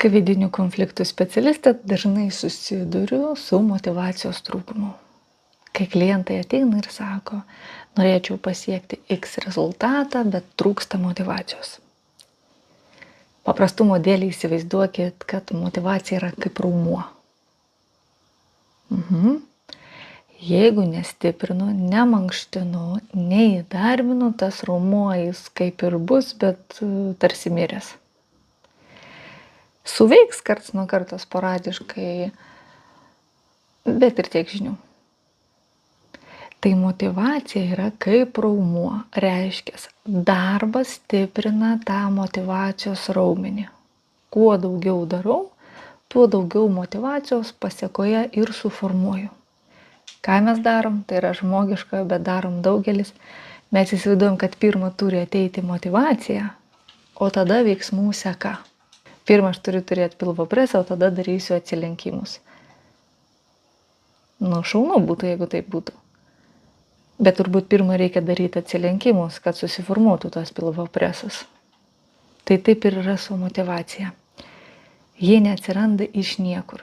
Kaip vidinių konfliktų specialistė dažnai susiduriu su motyvacijos trūkumu. Kai klientai ateina ir sako, norėčiau pasiekti X rezultatą, bet trūksta motyvacijos. Paprastumo dėlį įsivaizduokit, kad motyvacija yra kaip raumuo. Jeigu nestiprinu, nemankštinu, neįdarbinu, tas raumuo jis kaip ir bus, bet tarsi miręs. Suveiks karts nuo karto sporadiškai, bet ir tiek žinių. Tai motyvacija yra kaip raumuo, reiškia, darbas stiprina tą motyvacijos raumenį. Kuo daugiau darau, tuo daugiau motyvacijos pasėkoje ir suformuoju. Ką mes darom, tai yra žmogiška, bet darom daugelis. Mes įsivaizduojam, kad pirmą turi ateiti motyvacija, o tada veiksmų seka. Pirmą aš turiu turėti pilvo presą, o tada darysiu atsilenkimus. Šaunu būtų, jeigu taip būtų. Bet turbūt pirmą reikia daryti atsilenkimus, kad susiformuotų tas pilvo presas. Tai taip ir yra su motyvacija. Jie neatsiranda iš niekur.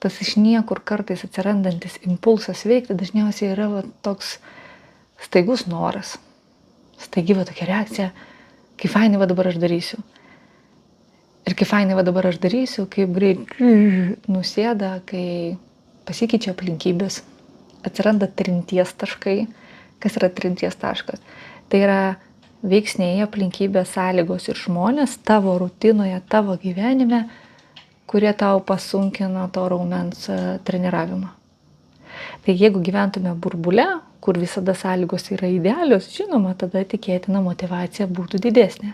Tas iš niekur kartais atsirandantis impulsas veikti dažniausiai yra toks staigus noras. Staigi tokia reakcija, kaip fainai dabar aš darysiu. Ir kaip fainai dabar aš darysiu, kaip greit nusėda, kai pasikeičia aplinkybės, atsiranda trinties taškai. Kas yra trinties taškas? Tai yra veiksniai, aplinkybės, sąlygos ir žmonės tavo rutinoje, tavo gyvenime, kurie tau pasunkina to raumens treniravimą. Tai jeigu gyventume burbule, kur visada sąlygos yra idealios, žinoma, tada tikėtina motyvacija būtų didesnė.